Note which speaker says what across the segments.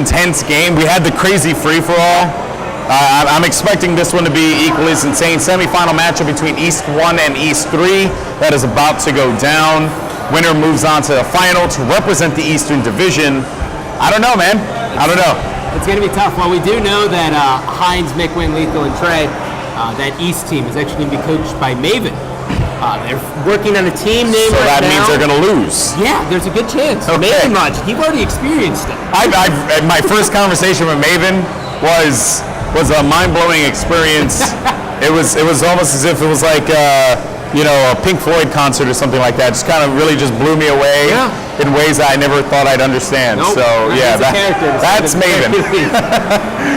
Speaker 1: intense game. We had the crazy free-for-all. I'm expecting this one to be equally as insane. Semi-final matchup between East 1 and East 3 that is about to go down. Winner moves on to the final to represent the Eastern Division. I don't know, man. I don't know.
Speaker 2: It's going to be tough. Well, we do know that Hines, McWin, Lethal, and Trey, that East team is actually going to be coached by Maven. They're working on a team name
Speaker 1: so
Speaker 2: right now.
Speaker 1: So that means they're going to lose.
Speaker 2: Yeah, there's a good chance.
Speaker 1: Okay.
Speaker 2: Maven Logic, you've already experienced it.
Speaker 1: My first conversation with Maven was a mind-blowing experience. It was almost as if it was like a Pink Floyd concert or something like that. Just kind of really just blew me away in ways that I never thought I'd understand.
Speaker 2: Nope.
Speaker 1: So yeah, that's Maven.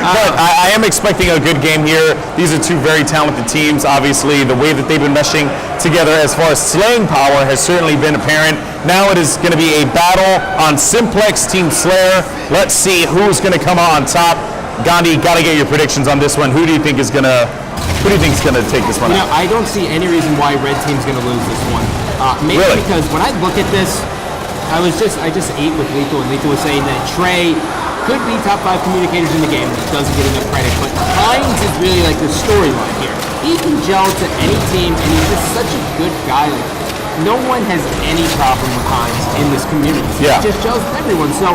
Speaker 1: But I am expecting a good game here. These are two very talented teams. Obviously, the way that they've been meshing together as far as slaying power has certainly been apparent. Now it is going to be a battle on Simplex Team Slayer. Let's see who's going to come out on top. Gandhi, got to get your predictions on this one. Who do you think is going to take this one out?
Speaker 2: I don't see any reason why Red Team's going to lose this one. Maybe
Speaker 1: really?
Speaker 2: Because when I look at this, I just ate with Lethal, and Lethal was saying that Trey could be top 5 communicators in the game, and he doesn't get enough credit. But Hines is really like the storyline here. He can gel to any team, and he's just such a good guy. Like, no one has any problem with Hines in this community.
Speaker 1: Yeah.
Speaker 2: He just gels with everyone. So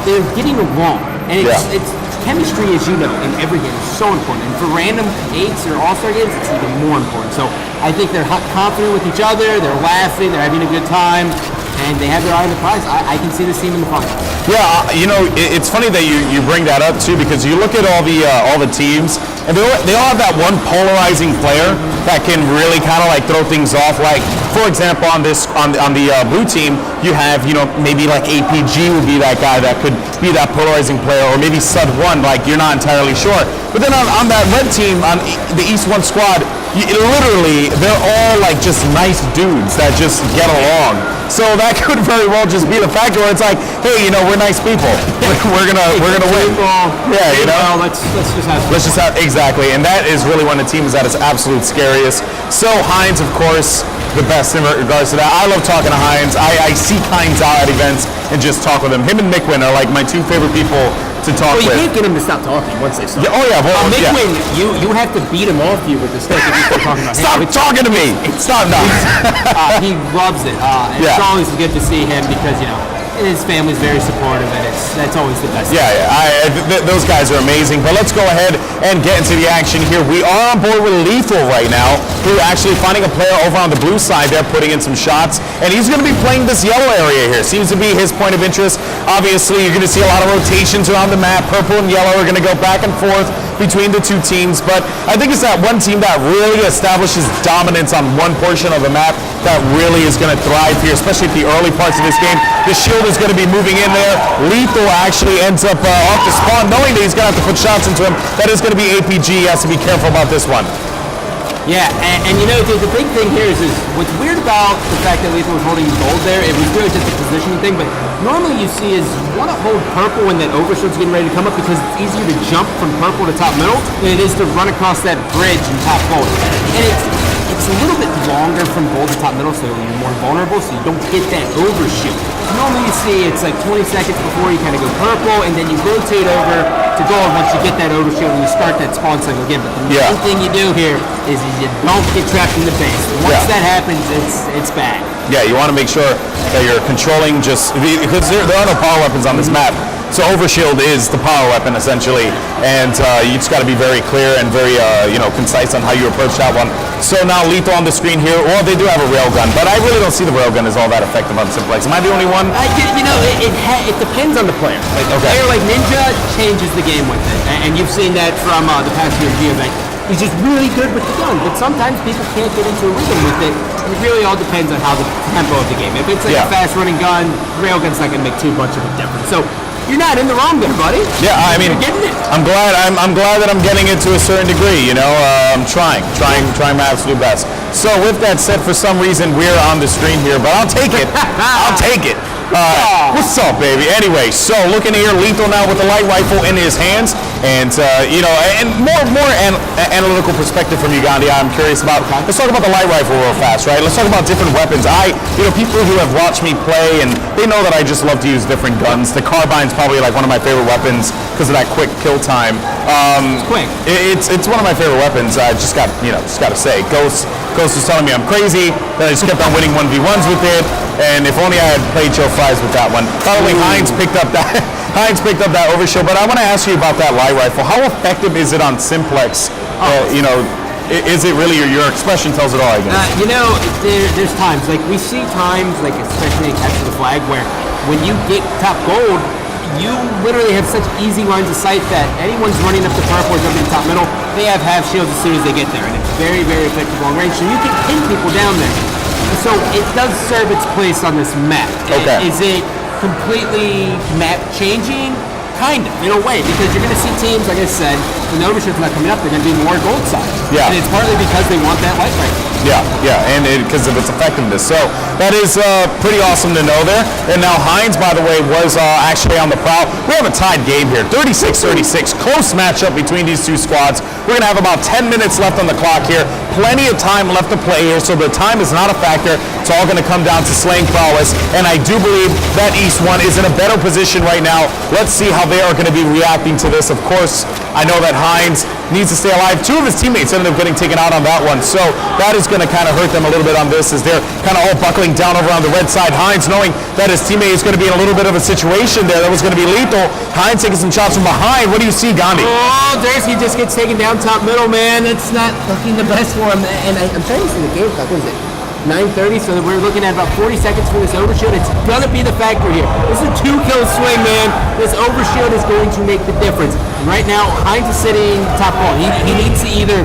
Speaker 2: they're getting along, and it's chemistry, as you know, in every game is so important. And for random 8s or All-Star games, it's even more important. So I think they're confident with each other, they're laughing, they're having a good time, and they have their eye on the prize. I can see this team in the final.
Speaker 1: Yeah, it's funny that you bring that up too, because you look at all the teams, and they all have that one polarizing player that can really kind of like throw things off. Like, for example, on the blue team, you have maybe like APG would be that guy that could be that polarizing player, or maybe Sud 1. Like, you're not entirely sure. But then on that red team, on the East 1 squad, literally they're all like just nice dudes that just get along. So that could very well just be the factor where it's like, hey, we're nice people. We're gonna win. Yeah,
Speaker 2: let's just have
Speaker 1: exactly, and that is really when the team is at its absolute scariest. So Hines, of course, the best in regards to that. I love talking to Hines. I seek Hines out at events and just talk with him. Him and McWin are like my two favorite people to talk with.
Speaker 2: You can't get him to stop talking once they start. McWin, you have to beat him off you with the stick if you start talking about him.
Speaker 1: Stop talking to me! Stop now!
Speaker 2: He loves it. It's always good to see him because, his family's very supportive, and that's always the best.
Speaker 1: Those guys are amazing. But let's go ahead and get into the action here. We are on board with Lethal right now, who are actually finding a player over on the blue side. They're putting in some shots, and he's going to be playing this yellow area here. Seems to be his point of interest. Obviously, you're going to see a lot of rotations around the map. Purple and yellow are going to go back and forth between the two teams, but I think it's that one team that really establishes dominance on one portion of the map that really is going to thrive here, especially at the early parts of this game. The shield is going to be moving in there. Lethal actually ends up off the spawn, knowing that he's going to have to put shots into him. That is going to be APG. He has to be careful about this one.
Speaker 2: Yeah, and the big thing here is what's weird about the fact that Lethal was holding gold there, it was really just a positioning thing, but normally you see is you want to hold purple when that overshield's getting ready to come up because it's easier to jump from purple to top middle than it is to run across that bridge in top gold. And it's a little bit longer from gold to top middle, so you're more vulnerable, so you don't get that overshield. Normally you see it's like 20 seconds before you kind of go purple, and then you rotate over to gold once you get that overshield and you start that spawn cycle again. But the main thing you do here is you don't get trapped in the base. Once that happens, it's bad.
Speaker 1: Yeah, you want to make sure that you're controlling because there are no power weapons on this map. So overshield is the power weapon essentially, and you just got to be very clear and very concise on how you approach that one. So now Lethal on the screen here. Well, they do have a railgun, but I really don't see the railgun as all that effective on Simplex. Am I the only one?
Speaker 2: It depends on the player. Like a player like Ninja changes the game with it, and you've seen that from the past year event. He's just really good with the gun, but sometimes people can't get into a rhythm with it. It really all depends on how the tempo of the game. If it's like a fast-running gun, railgun's not going to make too much of a difference. So you're not in the wrong there, buddy.
Speaker 1: Yeah, I mean,
Speaker 2: you're getting it.
Speaker 1: I'm glad that I'm getting it to a certain degree. I'm trying my absolute best. So with that said, for some reason we're on the screen here, but I'll take it. I'll take it. What's up, baby? Anyway, so looking here, Lethal now with the light rifle in his hands. And and more analytical perspective from you, Gandhi. I'm curious about. Let's talk about the light rifle real fast, right? Let's talk about different weapons. People who have watched me play and they know that I just love to use different guns. The carbine's probably like one of my favorite weapons because of that quick kill time.
Speaker 2: Quick.
Speaker 1: It's one of my favorite weapons. I just got to say, Ghost was telling me I'm crazy. Then I just kept on winning 1v1s with it. And if only I had played Joe Fries with that one. Probably Heinz picked up that. Heinz picked up that overshield, but I want to ask you about that light rifle. How effective is it on Simplex? Is it really, your expression tells it all, I guess?
Speaker 2: There's times, like we see times, like especially in Capture the Flag, where when you get top gold, you literally have such easy lines of sight that anyone's running up the purple or jumping to top middle, they have half shields as soon as they get there, and it's very, very effective long range, so you can pin people down there. So it does serve its place on this map.
Speaker 1: Okay.
Speaker 2: Is it completely map changing? Kind of, in a way, because you're going to see teams, like I said, when the overshield's not coming up, they're going to be more gold side.
Speaker 1: Yeah.
Speaker 2: And it's partly because they want that light rifle.
Speaker 1: Yeah, and because of its effectiveness. So that is pretty awesome to know there. And now Heinz, by the way, was actually on the prowl. We have a tied game here, 36-36. Close matchup between these two squads. We're going to have about 10 minutes left on the clock here. Plenty of time left to play here, so the time is not a factor. It's all going to come down to slaying prowess. And I do believe that East 1 is in a better position right now. Let's see how they are going to be reacting to this. Of course, I know that Heinz needs to stay alive. Two of his teammates ended up getting taken out on that one. So that is going to kind of hurt them a little bit on this as they're kind of all buckling down over on the red side. Heinz knowing that his teammate is going to be in a little bit of a situation there that was going to be lethal. Heinz taking some shots from behind. What do you see, Gandhi?
Speaker 2: Oh, Dursky just gets taken down top middle, man. It's not looking the best for him. And I'm trying to see the game clock. What is it? 9:30, so we're looking at about 40 seconds for this overshield. It's gonna be the factor here. This is a 2-kill swing, man. This overshield is going to make the difference. And right now, Heinz is sitting top wall. He needs to either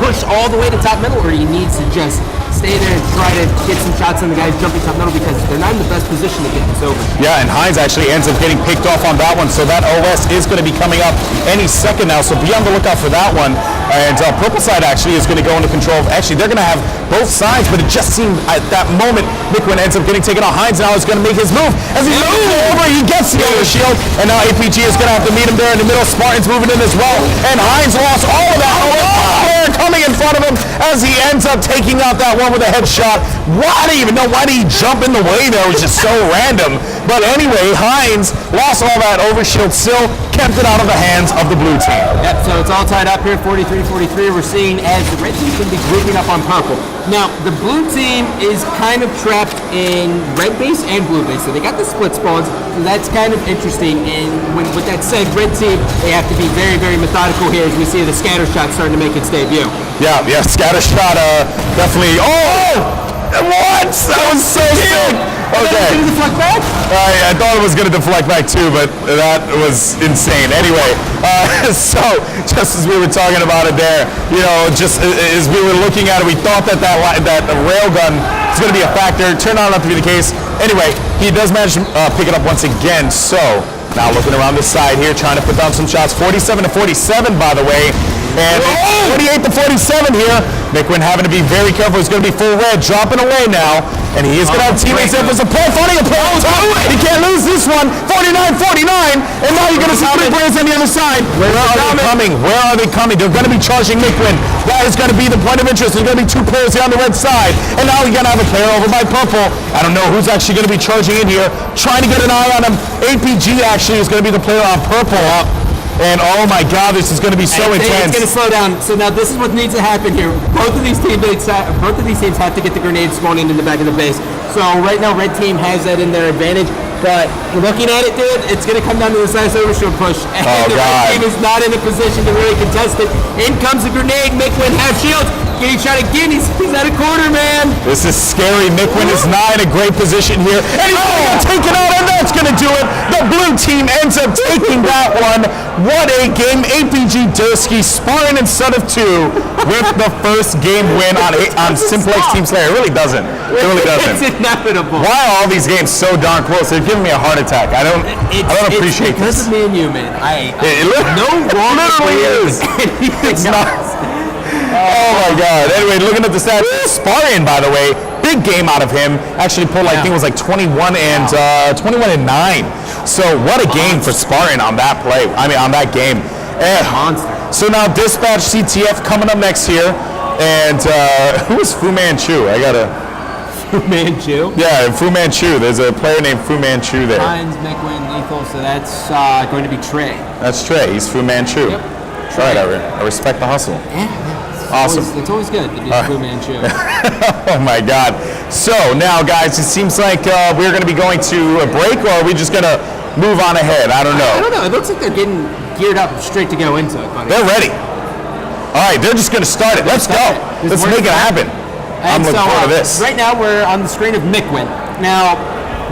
Speaker 2: push all the way to top middle, or he needs to just stay there and try to get some shots on the guys jumping top middle because they're not in the best position to get this over.
Speaker 1: Yeah, and Heinz actually ends up getting picked off on that one, so that OS is going to be coming up any second now, so be on the lookout for that one. And purple side actually is going to go into control of, actually they're going to have both sides, but it just seemed at that moment Miquin ends up getting taken out. Heinz now is going to make his move. As he's moving over, he gets the overshield, and now APG is going to have to meet him there in the middle. Spartan's moving in as well, and Heinz lost all of that. Coming in front of him as he ends up taking out that one with a headshot. I don't even know why did he jump in the way there. It was just so random. But anyway, Heinz lost all that overshield, still kept it out of the hands of the blue team.
Speaker 2: Yep, so it's all tied up here, 43-43. We're seeing as the red team's going to be grouping up on purple. Now, the blue team is kind of trapped in red base and blue base, so they got the split spawns, so that's kind of interesting. And with that said, red team, they have to be very, very methodical here as we see the scatter shot starting to make its debut.
Speaker 1: Yeah, scatter shot definitely. Oh! What? That was so sick. Okay.
Speaker 2: Did it deflect back?
Speaker 1: I thought it was going to deflect back too, but that was insane. Anyway, so just as we were talking about it there, just as we were looking at it, we thought that railgun is going to be a factor. It turned out not to be the case. Anyway, he does manage to pick it up once again. So now looking around this side here, trying to put down some shots. 47-47, by the way. And 48-47 here. Miquin having to be very careful. He's going to be full red, dropping away now. And he is going to have teammates there for support. Funny, he can't lose this one. 49-49. And now you're going to see 3 players on the other side. Where are they coming? Where are they coming? They're going to be charging Miquin. That is going to be the point of interest. There's going to be 2 players here on the red side. And now you're going to have a player over by purple. I don't know who's actually going to be charging in here. Trying to get an eye on him. APG actually is going to be the player on purple. And oh my God, this is going to be so intense.
Speaker 2: It's going to slow down. So now this is what needs to happen here. Both of these teams have to get the grenades spawned in the back of the base. So right now, red team has that in their advantage. But we're looking at it, dude. It's going to come down to the size overshield push. And the red team is not in a position to really contest it. In comes the grenade. Miquin half shield. Getting shot again. He's at a corner, man.
Speaker 1: This is scary. Miquin is not in a great position here. And he's going to get taken out, and that's going to do it. The blue team ends up taking that one. What a game. APG Dursky sparring instead of 2 with the first game win on Simplex Team Slayer. It really doesn't. It really doesn't.
Speaker 2: It's inevitable.
Speaker 1: Why are all these games so darn close? They're giving me a heart attack. I don't appreciate
Speaker 2: this. It's because of me and you, man. No wrong.
Speaker 1: Literally is. It's not. Oh my God. Anyway, looking at the stats, Spartan, by the way, big game out of him. Actually pulled, I think it was like 21 and 9. So what a game for Spartan on that play. I mean, on that game.
Speaker 2: Monster.
Speaker 1: So now Dispatch CTF coming up next here. And who is Fu Manchu? I got to...
Speaker 2: Fu Manchu?
Speaker 1: Yeah, Fu Manchu. There's a player named Fu Manchu there.
Speaker 2: Hines, McWin, Lethal, so that's going to be Trey.
Speaker 1: That's Trey. He's Fu Manchu.
Speaker 2: Yep.
Speaker 1: Right, I respect the hustle.
Speaker 2: Yeah.
Speaker 1: Awesome.
Speaker 2: It's always good to do Fu Manchu.
Speaker 1: Oh my God. So now, guys, it seems like we're going to be going to a break, or are we just going to move on ahead? I don't know.
Speaker 2: I don't know. It looks like they're getting geared up straight to go into it, buddy.
Speaker 1: They're ready. All right, they're just going to start it. Let's go. Let's make it happen. I'm looking forward to this.
Speaker 2: Right now, we're on the screen of McWin. Now,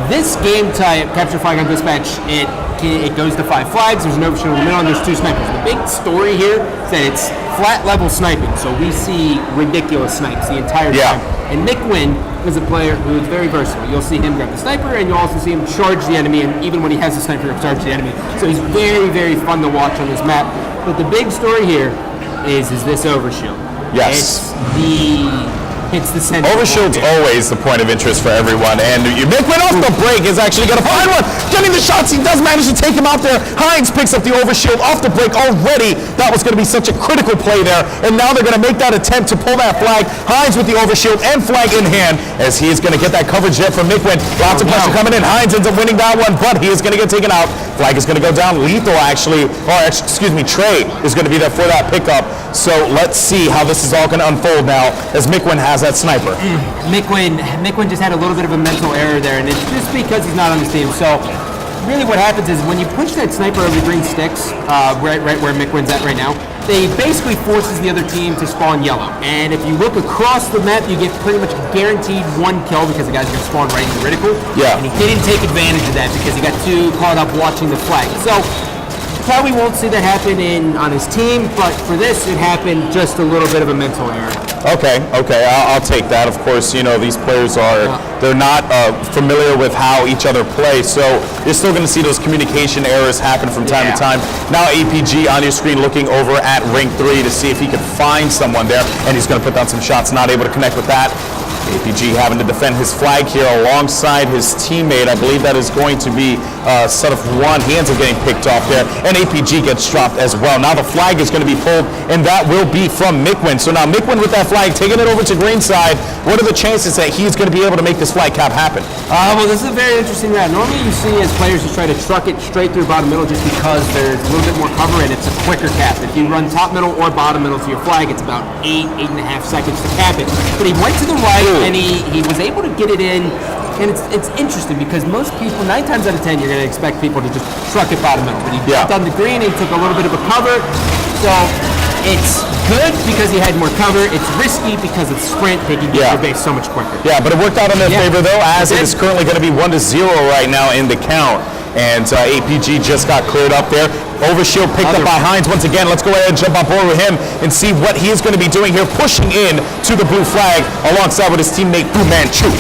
Speaker 2: this game type, capture flag on dispatch, it goes to 5 flags. There's an overshield in the middle, and there's 2 snipers. The big story here is that it's flat level sniping, so we see ridiculous snipes the entire time. And McWin is a player who is very versatile. You'll see him grab the sniper, and you'll also see him charge the enemy, and even when he has the sniper, he'll charge the enemy. So he's very, very fun to watch on this map. But the big story here is this overshield.
Speaker 1: Yes.
Speaker 2: It's the center.
Speaker 1: Overshield's always the point of interest for everyone, and McWin off the break is actually going to find one. Getting the shots, he does manage to take him out there. Hines picks up the overshield off the break already. That was going to be such a critical play there, and now they're going to make that attempt to pull that flag. Hines with the overshield and flag in hand, as he is going to get that coverage there from McWin. Lots of pressure coming in. Hines ends up winning that one, but he is going to get taken out. Flag is going to go down. Lethal actually, or excuse me, Trey is going to be there for that pickup. So let's see how this is all going to unfold now, as McWin has that sniper.
Speaker 2: McWin just had a little bit of a mental error there, and it's just because he's not on his team. So really what happens is when you push that sniper over the green sticks, right where McWin's at right now, they basically forces the other team to spawn yellow. And if you look across the map, you get pretty much guaranteed 1 kill because the guy's going to spawn right in the critical.
Speaker 1: Yeah.
Speaker 2: And he didn't take advantage of that because he got too caught up watching the flag. So probably won't see that happen on his team, but for this, it happened just a little bit of a mental error.
Speaker 1: Okay, I'll take that. Of course, you know, these players they're not familiar with how each other play, so you're still going to see those communication errors happen from time to time. Now APG on your screen looking over at ring 3 to see if he could find someone there, and he's going to put down some shots, not able to connect with that. APG having to defend his flag here alongside his teammate. I believe that is going to be set of 1. He ends up getting picked off there, and APG gets dropped as well. Now the flag is going to be pulled, and that will be from McWin. So now McWin with that flag, taking it over to green side. What are the chances that he's going to be able to make this flag cap happen?
Speaker 2: Well, this is a very interesting round. Normally you see as players just try to truck it straight through bottom middle just because there's a little bit more cover and it's a quicker cap. If you run top middle or bottom middle to your flag, it's about 8.5 seconds to cap it. But he went to the right, and he was able to get it in, and it's interesting because most people, 9 times out of 10, you're going to expect people to just truck it bottom middle. But he jumped on the green, and he took a little bit of a cover, so it's good because he had more cover. It's risky because it's sprint. They can get your base so much quicker.
Speaker 1: Yeah, but it worked out in their favor, though, as it is currently going to be 1-0 right now in the count. And APG just got cleared up there. Overshield picked up by Hines once again. Let's go ahead and jump on board with him and see what he is going to be doing here, pushing in to the blue flag alongside with his teammate Fu Manchu.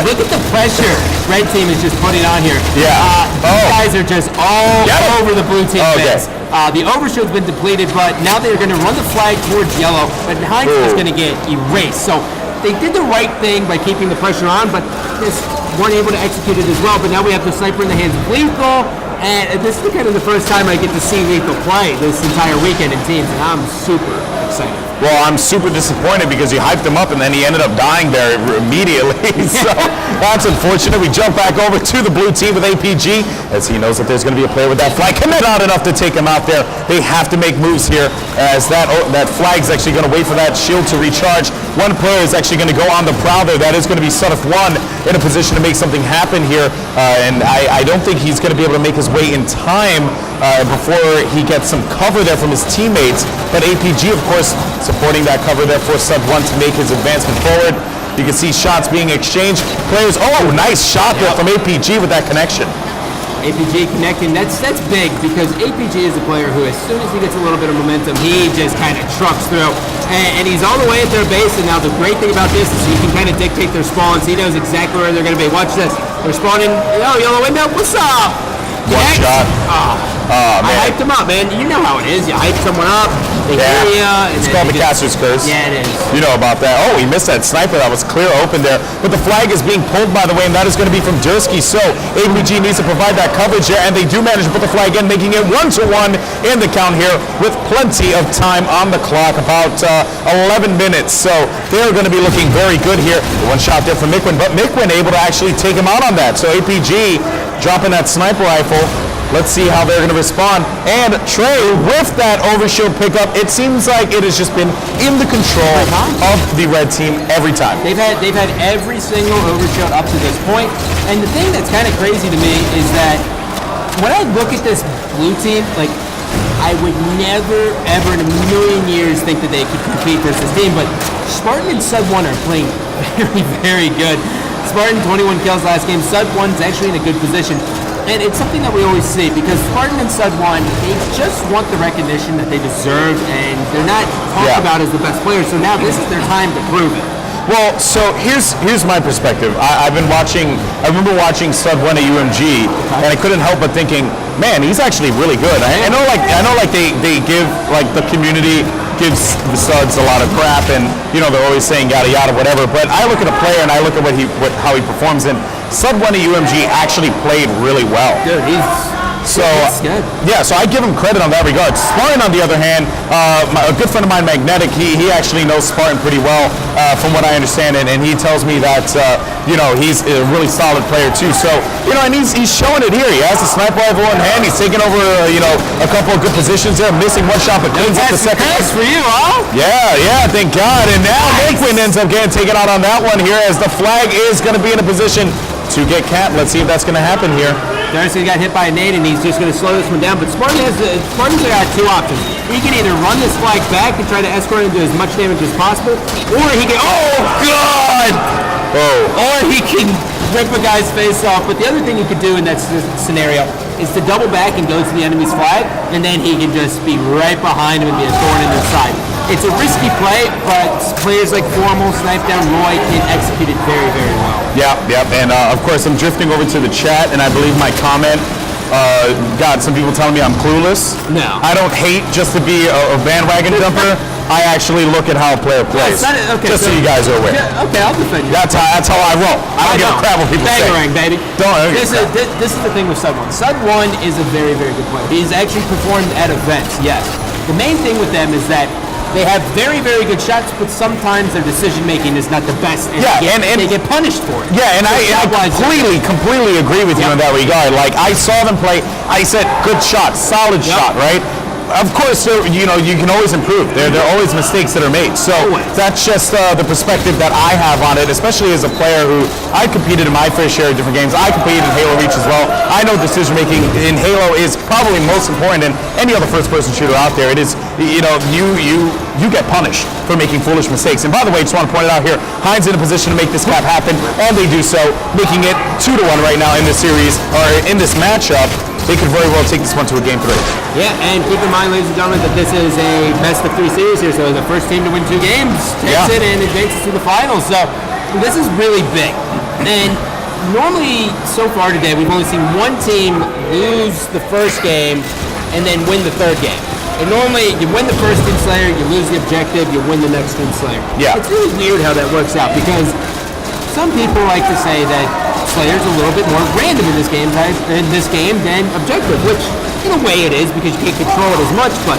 Speaker 2: Look at the pressure red team is just putting on here.
Speaker 1: Yeah.
Speaker 2: These guys are just all over the blue team fence. The overshield's been depleted, but now they're going to run the flag towards yellow, but Hines is going to get erased. So they did the right thing by keeping the pressure on, but just weren't able to execute it as well. But now we have the sniper in the hands of Lethal, and this is kind of the first time I get to see Lethal play this entire weekend in teams, and I'm super excited.
Speaker 1: Well, I'm super disappointed because you hyped him up and then he ended up dying there immediately. So that's unfortunate. We jump back over to the blue team with APG as he knows that there's going to be a player with that flag. Commit not enough to take him out there. They have to make moves here as that flag's actually going to wait for that shield to recharge. One player is actually going to go on the prowl there. That is going to be Son of One in a position to make something happen here. And I don't think he's going to be able to make his way in time before he gets some cover there from his teammates. But APG, of course, supporting that cover there for Sub 1 to make his advancement forward. You can see shots being exchanged. Players, nice shot there from APG with that connection.
Speaker 2: APG connecting, that's big because APG is a player who as soon as he gets a little bit of momentum, he just kind of trucks through. And he's all the way at their base, and now the great thing about this is he can kind of dictate their spawns. He knows exactly where they're going to be. Watch this. They're spawning, yellow window, what's up?
Speaker 1: One shot.
Speaker 2: I hyped hyped him up, man. You know how it is. You hype someone up, they hear you.
Speaker 1: It's called the caster's curse.
Speaker 2: Yeah, it is.
Speaker 1: You know about that. Oh, he missed that sniper. That was clear open there. But the flag is being pulled, by the way, and that is going to be from Dursky. So APG needs to provide that coverage there, and they do manage to put the flag in, making it 1-1 in the count here with plenty of time on the clock, about 11 minutes. So they're going to be looking very good here. One shot there from Mikwin, but Mikwin able to actually take him out on that. So APG dropping that sniper rifle. Let's see how they're going to respond. And Trey, with that overshield pickup, it seems like it has just been in the control of the red team every time.
Speaker 2: They've had every single overshield up to this point. And the thing that's kind of crazy to me is that when I look at this blue team, like, I would never, ever in a million years think that they could compete versus this team. But Spartan and Sud1 are playing very, very good. Spartan 21 kills last game. Sud1's actually in a good position. And it's something that we always see, because Spartan and Sud1, they just want the recognition that they deserve, and they're not talked about as the best players. So now this is their time to prove it.
Speaker 1: Well, so here's my perspective. I remember watching Sud1 at UMG, and I couldn't help but thinking, man, he's actually really good. I know they give, like, the community gives the Suds a lot of crap, and they're always saying yada yada whatever. But I look at a player and I look at how he performs, and Sud1 at UMG actually played really well.
Speaker 2: Dude, he's good.
Speaker 1: Yeah, so I give him credit on that regard. Spartan, on the other hand, a good friend of mine, Magnetic, he actually knows Spartan pretty well, from what I understand, and he tells me that he's a really solid player too. So and he's showing it here. He has the sniper rifle in hand. He's taking over a couple of good positions there, missing one shot, but cleans up the second.
Speaker 2: Pass for you, huh?
Speaker 1: Yeah, thank God. And now Mikwin ends up getting taken out on that one here, as the flag is going to be in a position to get capped. Let's see if that's going to happen here.
Speaker 2: Darcy got hit by a nade, and he's just going to slow this one down. But Spartan's got two options. He can either run this flag back and try to escort and do as much damage as possible, or he can, or he can rip a guy's face off. But the other thing he could do in that scenario is to double back and go to the enemy's flag, and then he can just be right behind him and be a thorn in his side. It's a risky play, but players like Formal, Snipe Down Roy can execute it very, very well.
Speaker 1: Yep. And of course, I'm drifting over to the chat, and I believe my comment got some people telling me I'm clueless.
Speaker 2: No.
Speaker 1: I don't hate just to be a bandwagon jumper. I actually look at how a player plays. Just so you guys are aware.
Speaker 2: Yeah, okay, I'll defend you.
Speaker 1: That's how I roll. I don't give a crap what people say.
Speaker 2: Bangarang, baby. This is the thing with Sud1. Sud1 is a very, very good player. He's actually performed at events, yes. The main thing with them is that they have very, very good shots, but sometimes their decision-making is not the best, and they get punished for it.
Speaker 1: Yeah, and I completely agree with you in that regard. Like, I saw them play, I said, good shot, solid shot, right? Of course, you can always improve. There are always mistakes that are made. So that's just the perspective that I have on it, especially as a player who I competed in my fair share of different games. I competed in Halo Reach as well. I know decision making in Halo is probably most important than any other first-person shooter out there. It is, you get punished for making foolish mistakes. And by the way, just want to point it out here, Heinz in a position to make this cap happen, and they do so, making it 2-1 right now in this series, or in this matchup. They could very well take this one to a game 3.
Speaker 2: Yeah, and keep in mind, ladies and gentlemen, that this is a best-of-3 series here, so the first team to win 2 games takes it and advances to the finals. So this is really big. And normally, so far today, we've only seen one team lose the first game and then win the third game. And normally, you win the first Team Slayer, you lose the objective, you win the next Team Slayer.
Speaker 1: Yeah.
Speaker 2: It's really weird how that works out, because some people like to say that Slayer's a little bit more random in this game than objective, which in a way it is, because you can't control it as much, but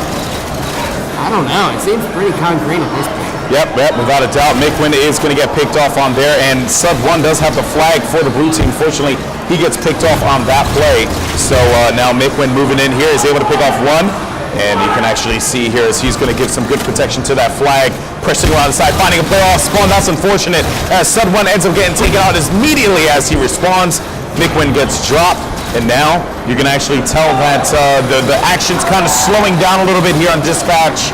Speaker 2: I don't know. It seems pretty concrete at this point.
Speaker 1: Yep, without a doubt. Mikwin is going to get picked off on there, and Sud1 does have the flag for the blue team. Fortunately, he gets picked off on that play. So now Mikwin moving in here is able to pick off one. And you can actually see here as he's going to give some good protection to that flag, pressing around the side, finding a play off spawn. That's unfortunate, as Sud1 ends up getting taken out as immediately as he responds. Mikwin gets dropped, and now you can actually tell that the action's kind of slowing down a little bit here on dispatch.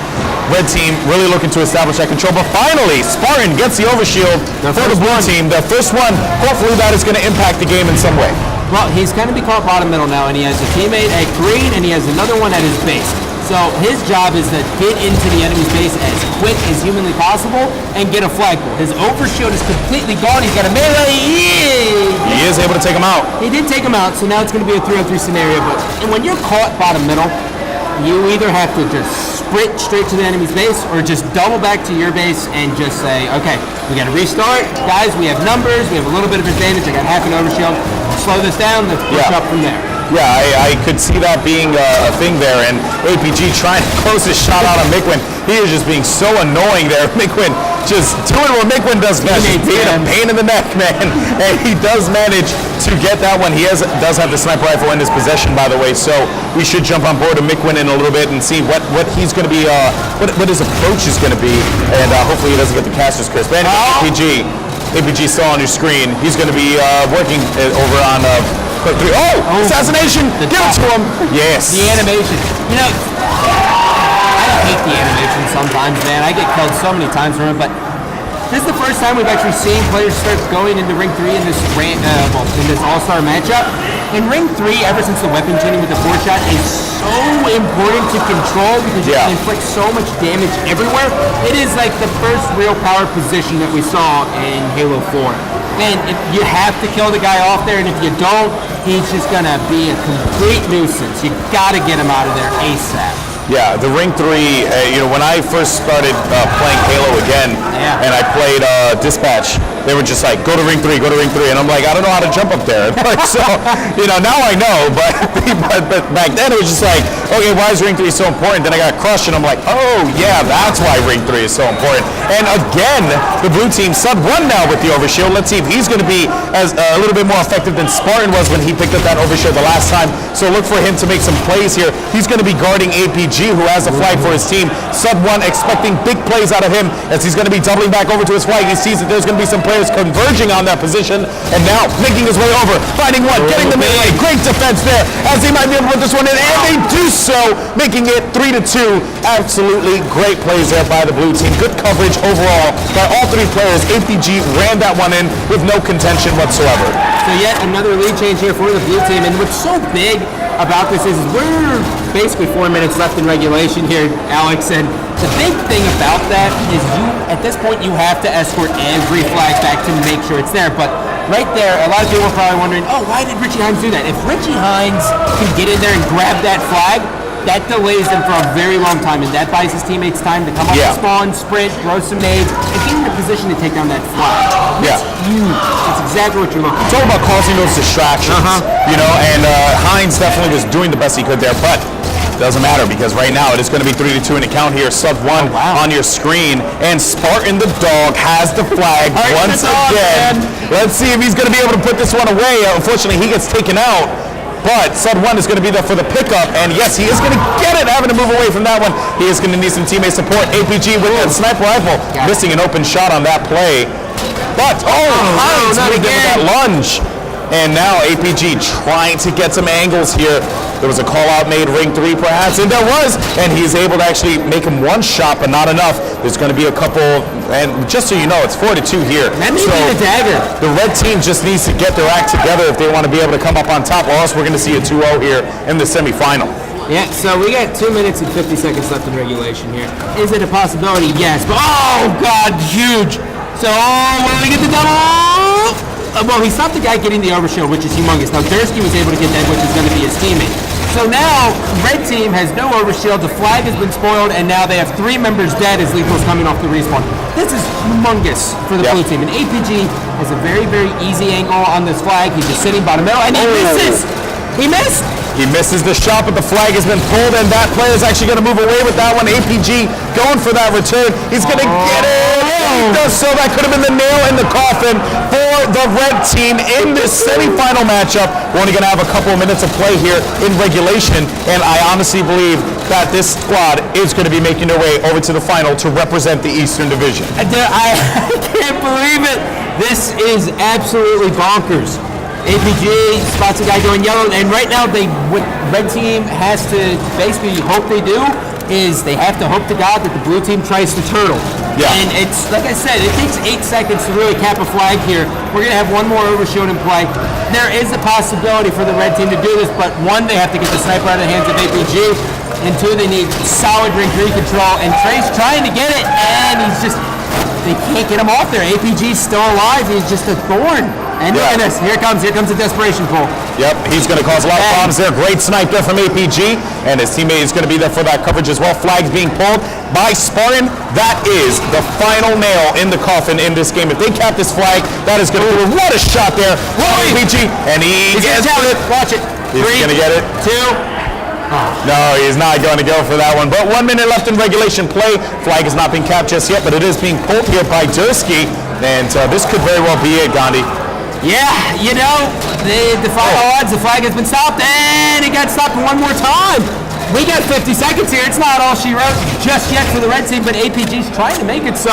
Speaker 1: Red team really looking to establish that control, but finally Spartan gets the overshield for the blue team. The first one, hopefully that is going to impact the game in some way.
Speaker 2: Well, he's going to be caught bottom middle now, and he has a teammate at green, and he has another one at his base. So his job is to get into the enemy's base as quick as humanly possible and get a flagpole. His overshield is completely gone. He's got a melee.
Speaker 1: He is able to take him out.
Speaker 2: He did take him out, so now it's going to be a 3-on-3 scenario. And when you're caught bottom middle, you either have to just sprint straight to the enemy's base or just double back to your base and just say, okay, we got to restart. Guys, we have numbers. We have a little bit of advantage. I got half an overshield. Slow this down. Let's push up from there.
Speaker 1: Yeah, I could see that being a thing there, and APG trying to close his shot out on Mikwin. He is just being so annoying there. Mikwin just doing what Mikwin does best, just being a pain in the neck, man. And he does manage to get that one. He does have the sniper rifle in his possession, by the way, so we should jump on board to Mikwin in a little bit and see what he's going to be, what his approach is going to be, and hopefully he doesn't get the caster's crisp. But anyway, APG still on your screen. He's going to be working over on... assassination! Give it to him! Yes.
Speaker 2: The animation. You know, I hate the animation sometimes, man. I get killed so many times from it, but this is the first time we've actually seen players start going into Ring 3 in this in this All Star matchup. In Ring 3, ever since the weapon tuning with the 4-shot is so important to control because you can inflict so much damage everywhere. It is like the first real power position that we saw in Halo 4. Man, you have to kill the guy off there, and if you don't, he's just going to be a complete nuisance. You got to get him out of there ASAP.
Speaker 1: Yeah, the Ring 3, when I first started playing Halo again, and I played Dispatch, they were just like, go to Ring 3, and I'm like, I don't know how to jump up there. So, now I know, but back then it was just like, okay, why is Ring 3 so important? Then I got crushed, and I'm like, oh, yeah, that's why Ring 3 is so important. And again, the blue team sub-1 now with the overshield. Let's see if he's going to be a little bit more effective than Spartan was when he picked up that overshield the last time. So look for him to make some plays here. He's going to be guarding APG, who has a flag for his team. Sub-1 expecting big plays out of him as he's going to be doubling back over to his flag. He sees that there's going to be some players converging on that position, and now making his way over, finding one, getting the melee. Great defense there as he might be able to put this one in, and they do so, making it 3-2. Absolutely great plays there by the blue team. Good coverage overall by all three players. APG ran that one in with no contention whatsoever.
Speaker 2: So yet another lead change here for the blue team, and what's so big about this is we're basically 4 minutes left in regulation here, Alex, and the big thing about that is at this point, you have to escort every flag back to make sure it's there, but right there, a lot of people are probably wondering, oh, why did Richie Hines do that? If Richie Hines can get in there and grab that flag, that delays them for a very long time, and that buys his teammates time to come up and spawn, sprint, throw some nades, and get in a position to take down that flag. That's huge. That's exactly what you're looking for.
Speaker 1: It's all about causing those distractions, and Hines definitely was doing the best he could there, but it doesn't matter because right now it is going to be 3-2 in the count here. Sub-1 on your screen, and Spartan the dog has the flag once again. Let's see if he's going to be able to put this one away. Unfortunately, he gets taken out. But Sub-1 is going to be there for the pickup, and yes, he is going to get it, having to move away from that one. He is going to need some teammate support. APG with that sniper rifle, missing an open shot on that play. But, Hines moved in with that lunge. And now APG trying to get some angles here. There was a call out made, Ring 3 perhaps, and there was, and he's able to actually make him one shot, but not enough. There's going to be a couple, and just so you know, it's 4-2 here.
Speaker 2: That may be the dagger.
Speaker 1: The red team just needs to get their act together if they want to be able to come up on top, or else we're going to see a 2-0 here in the semifinal.
Speaker 2: Yeah, so we got 2 minutes and 50 seconds left in regulation here. Is it a possibility? Yes, but oh God, huge. So, will we get the double? Well, he stopped the guy getting the overshield, which is humongous. Now, Dursky was able to get that, which is going to be his teammate. So now, red team has no overshield, the flag has been spoiled, and now they have 3 members dead as Lethal's coming off the respawn. This is humongous for the blue team. And APG has a very, very easy angle on this flag. He's just sitting bottom middle, and he misses! He missed!
Speaker 1: He misses the shot, but the flag has been pulled, and that player is actually going to move away with that one. APG going for that return. He's going to get it! He does so. That could have been the nail in the coffin for the red team in this semifinal matchup. We're only going to have a couple of minutes of play here in regulation, and I honestly believe that this squad is going to be making their way over to the final to represent the Eastern Division.
Speaker 2: I can't believe it. This is absolutely bonkers. APG spots a guy going yellow, and right now what red team has to basically hope they do is they have to hope to God that the blue team tries to turtle. Yeah. And it's, like I said, it takes 8 seconds to really cap a flag here. We're going to have one more overshield in play. There is a possibility for the red team to do this, but 1, they have to get the sniper out of the hands of APG, and 2, they need solid Ring 3 control, and Trey's trying to get it, and they can't get him off there. APG's still alive. He's just a thorn. And look at this. Here comes the desperation pull.
Speaker 1: Yep, he's going to cause a lot of problems there. Great snipe there from APG, and his teammate is going to be there for that coverage as well. Flags being pulled by Spartan. That is the final nail in the coffin in this game. If they cap this flag, that is going to be what a shot there. APG, and he gets it.
Speaker 2: Watch it.
Speaker 1: He's going to get it.
Speaker 2: 2.
Speaker 1: No, he's not going to go for that one. But 1 minute left in regulation play. Flag is not being capped just yet, but it is being pulled here by Dursky, and this could very well be it, Gandhi.
Speaker 2: Yeah, you know, the final odds, the flag has been stopped, and it got stopped one more time. We got 50 seconds here. It's not all she wrote just yet for the red team, but APG's trying to make it so.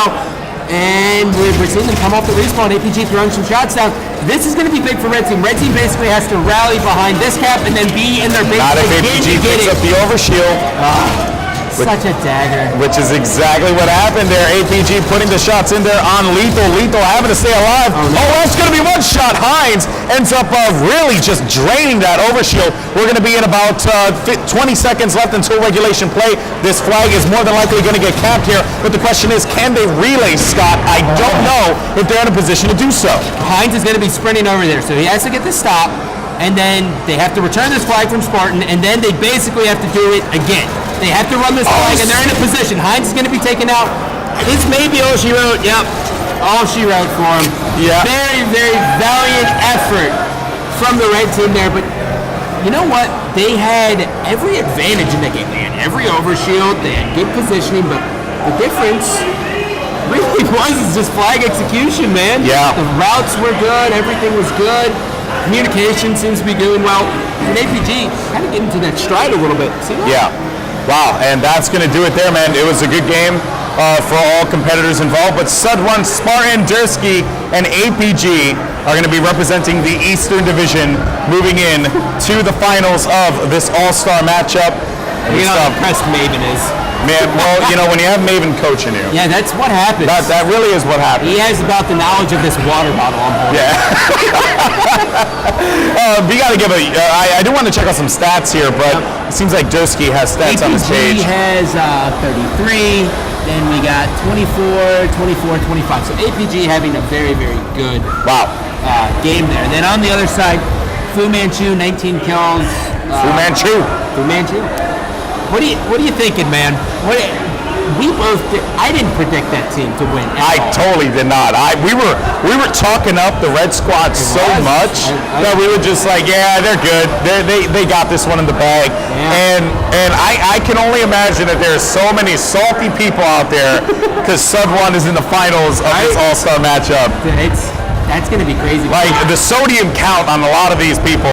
Speaker 2: And we're seeing them come off the respawn. APG throwing some shots down. This is going to be big for red team. Red team basically has to rally behind this cap and then be in their base.
Speaker 1: Not if APG picks up the overshield.
Speaker 2: Such a dagger.
Speaker 1: Which is exactly what happened there. APG putting the shots in there on Lethal. Lethal having to stay alive. Oh, that's going to be one shot. Hines ends up really just draining that overshield. We're going to be in about 20 seconds left until regulation play. This flag is more than likely going to get capped here. But the question is, can they relay, Scott? I don't know if they're in a position to do so.
Speaker 2: Hines is going to be sprinting over there, so he has to get the stop. And then they have to return this flag from Spartan, and then they basically have to do it again. They have to run this flag, and they're in a position. Hines is going to be taken out. This may be all she wrote. Yep, all she wrote for him.
Speaker 1: Yeah.
Speaker 2: Very, very valiant effort from the red team there. But you know what? They had every advantage in the game. They had every overshield. They had good positioning. But the difference really was just flag execution, man.
Speaker 1: Yeah.
Speaker 2: The routes were good. Everything was good. Communication seems to be doing well. And APG kind of getting to that stride a little bit. See that?
Speaker 1: Yeah. Wow, and that's going to do it there, man. It was a good game for all competitors involved, but Sud1, Spartan, Dursky, and APG are going to be representing the Eastern Division moving in to the finals of this All-Star matchup.
Speaker 2: You know how impressed Maven is.
Speaker 1: Man, well, you know, when you have Maven coaching you.
Speaker 2: Yeah, that's what happens.
Speaker 1: That really is what happens.
Speaker 2: He has about the knowledge of this water bottle on board.
Speaker 1: Yeah. We got to give I do want to check out some stats here, but it seems like Dursky has stats on his page.
Speaker 2: APG has 33, then we got 24, 24, 25. So APG having a very, very good game there. And then on the other side, Fu Manchu, 19 kills.
Speaker 1: Fu Manchu.
Speaker 2: Fu Manchu. What are you thinking, man? We both I didn't predict that team to win.
Speaker 1: I totally did not. We were talking up the red squad so much that we were just like, yeah, they're good. They got this one in the bag. Yeah. And I can only imagine that there's so many salty people out there because Sud1 is in the finals of this All-Star matchup.
Speaker 2: That's going to be crazy.
Speaker 1: Like the sodium count on a lot of these people